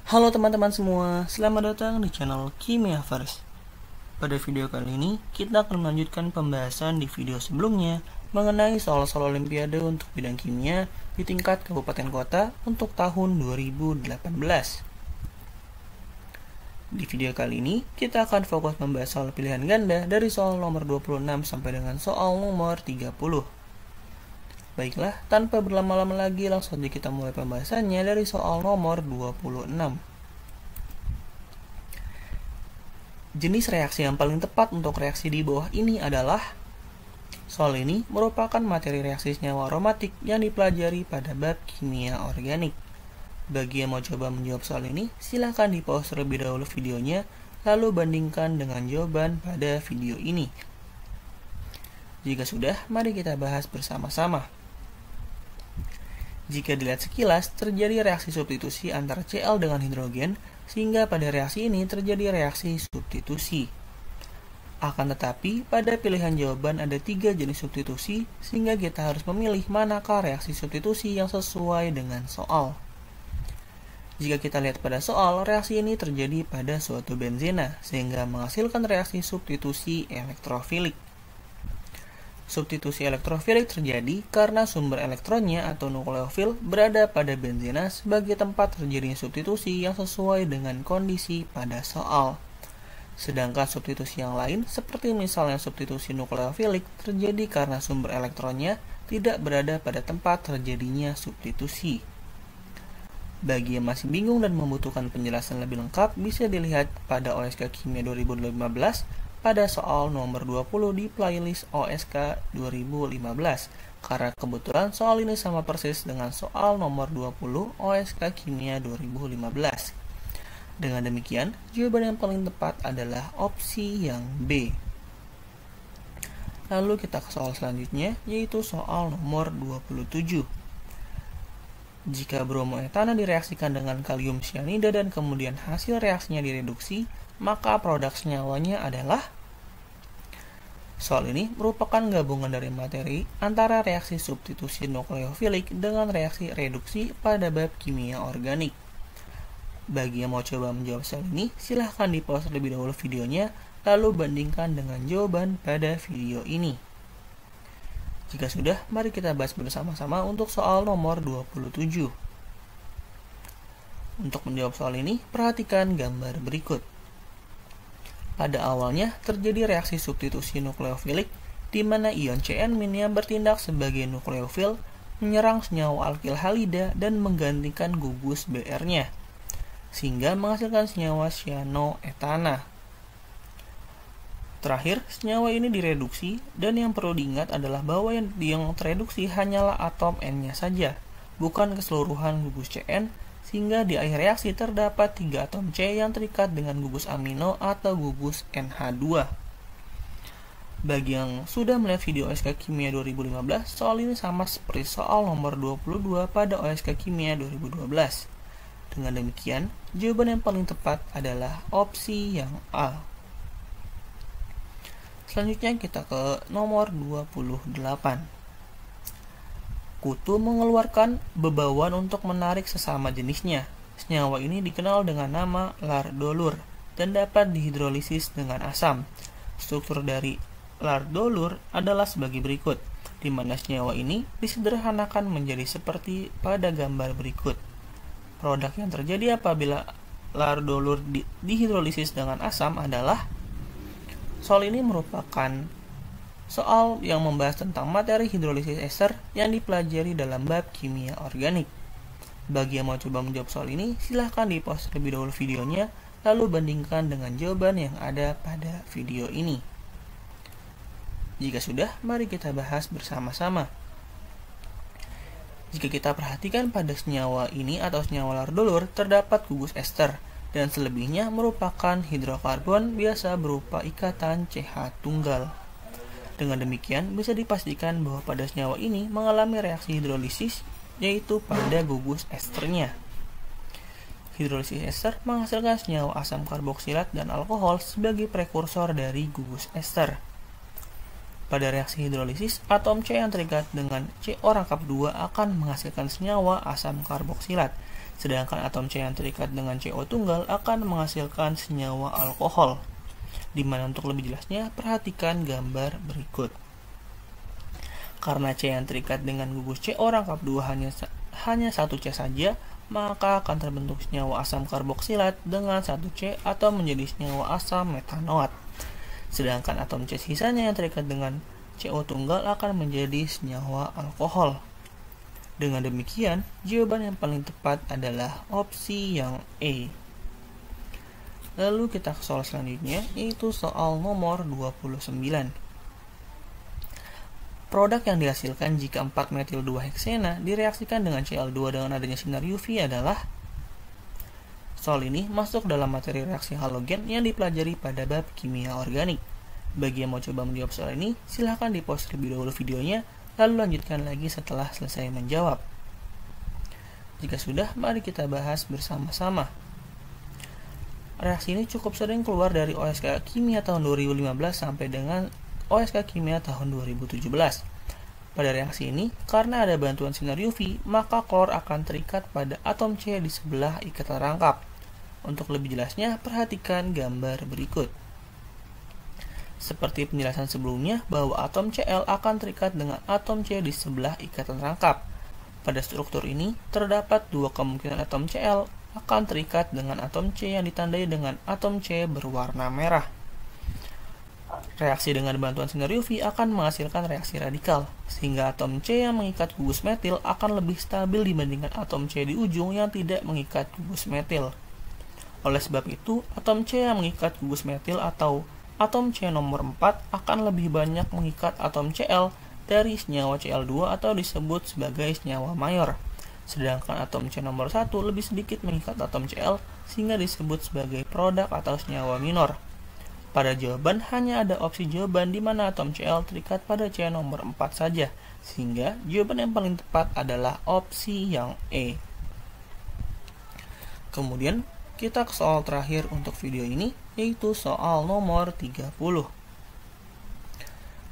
Halo teman-teman semua, selamat datang di channel Kimia First. Pada video kali ini, kita akan melanjutkan pembahasan di video sebelumnya mengenai soal-soal olimpiade untuk bidang kimia di tingkat kabupaten kota untuk tahun 2018. Di video kali ini, kita akan fokus membahas soal pilihan ganda dari soal nomor 26 sampai dengan soal nomor 30. Baiklah, tanpa berlama-lama lagi, langsung saja kita mulai pembahasannya dari soal nomor 26. Jenis reaksi yang paling tepat untuk reaksi di bawah ini adalah: soal ini merupakan materi reaksi senyawa aromatik yang dipelajari pada bab kimia organik. Bagi yang mau coba menjawab soal ini, silahkan di pause terlebih dahulu videonya, lalu bandingkan dengan jawaban pada video ini. Jika sudah, mari kita bahas bersama-sama. Jika dilihat sekilas, terjadi reaksi substitusi antara Cl dengan hidrogen, sehingga pada reaksi ini terjadi reaksi substitusi. Akan tetapi, pada pilihan jawaban ada 3 jenis substitusi, sehingga kita harus memilih manakah reaksi substitusi yang sesuai dengan soal. Jika kita lihat pada soal, reaksi ini terjadi pada suatu benzena, sehingga menghasilkan reaksi substitusi elektrofilik. Substitusi elektrofilik terjadi karena sumber elektronnya atau nukleofil berada pada benzena sebagai tempat terjadinya substitusi yang sesuai dengan kondisi pada soal. Sedangkan substitusi yang lain, seperti misalnya substitusi nukleofilik, terjadi karena sumber elektronnya tidak berada pada tempat terjadinya substitusi. Bagi yang masih bingung dan membutuhkan penjelasan lebih lengkap, bisa dilihat pada OSK Kimia 2015 pada soal nomor 20 di playlist OSK 2015, karena kebetulan soal ini sama persis dengan soal nomor 20 OSK Kimia 2015. Dengan demikian, jawaban yang paling tepat adalah opsi yang B. Lalu kita ke soal selanjutnya, yaitu soal nomor 27. Jika bromoetana direaksikan dengan kalium cyanida dan kemudian hasil reaksinya direduksi, maka produk senyawanya adalah. Soal ini merupakan gabungan dari materi antara reaksi substitusi nukleofilik dengan reaksi reduksi pada bab kimia organik. Bagi yang mau coba menjawab soal ini, silahkan di pause terlebih dahulu videonya, lalu bandingkan dengan jawaban pada video ini. Jika sudah, mari kita bahas bersama-sama untuk soal nomor 27. Untuk menjawab soal ini, perhatikan gambar berikut. Pada awalnya terjadi reaksi substitusi nukleofilik di mana ion Cn- yang bertindak sebagai nukleofil menyerang senyawa alkil halida dan menggantikan gugus Br-nya, sehingga menghasilkan senyawa cyanoetana. Terakhir, senyawa ini direduksi, dan yang perlu diingat adalah bahwa yang tereduksi hanyalah atom N-nya saja, bukan keseluruhan gugus Cn, sehingga di akhir reaksi terdapat 3 atom C yang terikat dengan gugus amino atau gugus NH2. Bagi yang sudah melihat video OSK Kimia 2015, soal ini sama seperti soal nomor 22 pada OSK Kimia 2012. Dengan demikian, jawaban yang paling tepat adalah opsi yang A. Selanjutnya kita ke nomor 28. Kutu mengeluarkan bebauan untuk menarik sesama jenisnya. Senyawa ini dikenal dengan nama lardolur dan dapat dihidrolisis dengan asam. Struktur dari lardolur adalah sebagai berikut, di mana senyawa ini disederhanakan menjadi seperti pada gambar berikut. Produk yang terjadi apabila lardolur dihidrolisis dengan asam adalah. Soal ini merupakan soal yang membahas tentang materi hidrolisis ester yang dipelajari dalam bab kimia organik. Bagi yang mau coba menjawab soal ini, silahkan di pause terlebih dahulu videonya, lalu bandingkan dengan jawaban yang ada pada video ini. Jika sudah, mari kita bahas bersama-sama. Jika kita perhatikan pada senyawa ini atau senyawa lardolur, terdapat gugus ester, dan selebihnya merupakan hidrokarbon biasa berupa ikatan CH tunggal. Dengan demikian, bisa dipastikan bahwa pada senyawa ini mengalami reaksi hidrolisis, yaitu pada gugus esternya. Hidrolisis ester menghasilkan senyawa asam karboksilat dan alkohol sebagai prekursor dari gugus ester. Pada reaksi hidrolisis, atom C yang terikat dengan CO rangkap 2 akan menghasilkan senyawa asam karboksilat, Sedangkan atom C yang terikat dengan CO tunggal akan menghasilkan senyawa alkohol. Dimana untuk lebih jelasnya, perhatikan gambar berikut. Karena C yang terikat dengan gugus CO rangkap 2 hanya satu C saja, maka akan terbentuk senyawa asam karboksilat dengan satu C atau menjadi senyawa asam metanoat. Sedangkan atom C sisanya yang terikat dengan CO tunggal akan menjadi senyawa alkohol. Dengan demikian, jawaban yang paling tepat adalah opsi yang E. Lalu kita ke soal selanjutnya, yaitu soal nomor 29. Produk yang dihasilkan jika 4-metil-2-heksena direaksikan dengan Cl2 dengan adanya sinar UV adalah. Soal ini masuk dalam materi reaksi halogen yang dipelajari pada bab kimia organik. Bagi yang mau coba menjawab soal ini, silahkan di-pause terlebih dahulu videonya, lalu lanjutkan lagi setelah selesai menjawab. Jika sudah, mari kita bahas bersama-sama. Reaksi ini cukup sering keluar dari OSK Kimia tahun 2015 sampai dengan OSK Kimia tahun 2017. Pada reaksi ini, karena ada bantuan sinar UV, maka klor akan terikat pada atom C di sebelah ikatan rangkap. Untuk lebih jelasnya, perhatikan gambar berikut. Seperti penjelasan sebelumnya bahwa atom Cl akan terikat dengan atom C di sebelah ikatan rangkap. Pada struktur ini, terdapat dua kemungkinan atom Cl akan terikat dengan atom C yang ditandai dengan atom C berwarna merah. Reaksi dengan bantuan sinar UV akan menghasilkan reaksi radikal, sehingga atom C yang mengikat gugus metil akan lebih stabil dibandingkan atom C di ujung yang tidak mengikat gugus metil. Oleh sebab itu, atom C yang mengikat gugus metil atau atom C nomor 4 akan lebih banyak mengikat atom Cl dari senyawa Cl2 atau disebut sebagai senyawa mayor. Sedangkan atom C nomor 1 lebih sedikit mengikat atom Cl sehingga disebut sebagai produk atau senyawa minor. Pada jawaban hanya ada opsi jawaban di mana atom Cl terikat pada C nomor 4 saja, sehingga jawaban yang paling tepat adalah opsi yang E. Kemudian kita ke soal terakhir untuk video ini, yaitu soal nomor 30.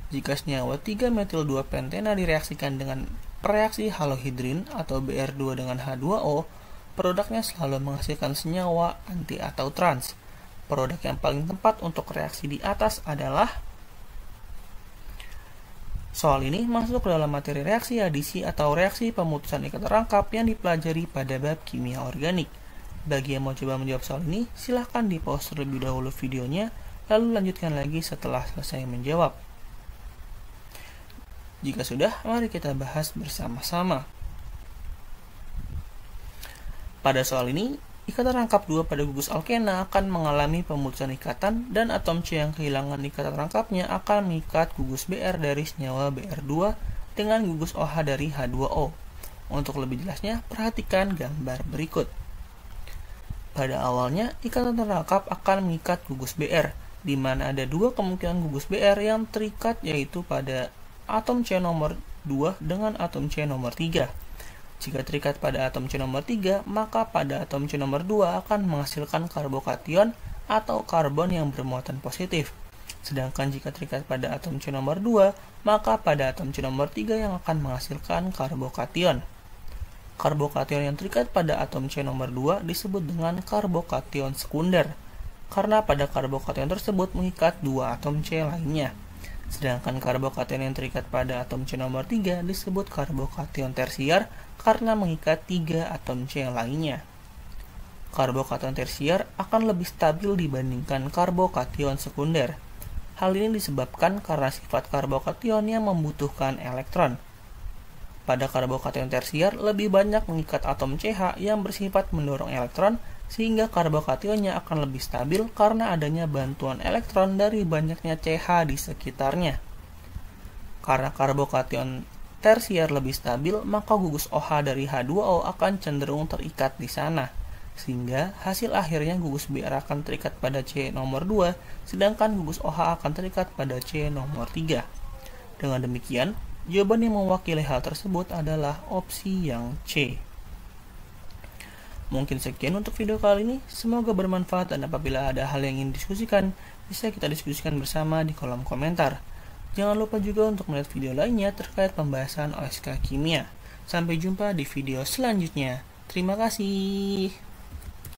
Jika senyawa 3-metil-2-pentena direaksikan dengan reaksi halohidrin atau Br2 dengan H2O, produknya selalu menghasilkan senyawa anti atau trans. Produk yang paling tepat untuk reaksi di atas adalah. Soal ini masuk dalam materi reaksi adisi atau reaksi pemutusan ikatan rangkap yang dipelajari pada bab kimia organik. Bagi yang mau coba menjawab soal ini, silahkan di-pause terlebih dahulu videonya, lalu lanjutkan lagi setelah selesai menjawab. Jika sudah, mari kita bahas bersama-sama. Pada soal ini, ikatan rangkap 2 pada gugus alkena akan mengalami pemutusan ikatan dan atom C yang kehilangan ikatan rangkapnya akan mengikat gugus Br dari senyawa Br2 dengan gugus OH dari H2O. Untuk lebih jelasnya, perhatikan gambar berikut. Pada awalnya, ikatan terangkap akan mengikat gugus Br, di mana ada dua kemungkinan gugus Br yang terikat, yaitu pada atom C nomor 2 dengan atom C nomor 3. Jika terikat pada atom C nomor 3, maka pada atom C nomor 2 akan menghasilkan karbokation atau karbon yang bermuatan positif. Sedangkan jika terikat pada atom C nomor 2, maka pada atom C nomor 3 yang akan menghasilkan karbokation. Karbokation yang terikat pada atom C nomor 2 disebut dengan karbokation sekunder, karena pada karbokation tersebut mengikat dua atom C lainnya. Sedangkan karbokation yang terikat pada atom C nomor 3 disebut karbokation tersier karena mengikat 3 atom C lainnya. Karbokation tersier akan lebih stabil dibandingkan karbokation sekunder. Hal ini disebabkan karena sifat karbokation yang membutuhkan elektron. Pada karbokation tersier lebih banyak mengikat atom CH yang bersifat mendorong elektron, sehingga karbokationnya akan lebih stabil karena adanya bantuan elektron dari banyaknya CH di sekitarnya. Karena karbokation tersier lebih stabil, maka gugus OH dari H2O akan cenderung terikat di sana, sehingga hasil akhirnya gugus Br akan terikat pada C nomor 2, sedangkan gugus OH akan terikat pada C nomor 3. Dengan demikian, jawaban yang mewakili hal tersebut adalah opsi yang C. Mungkin sekian untuk video kali ini, semoga bermanfaat dan apabila ada hal yang ingin diskusikan, bisa kita diskusikan bersama di kolom komentar. Jangan lupa juga untuk melihat video lainnya terkait pembahasan OSK Kimia. Sampai jumpa di video selanjutnya. Terima kasih.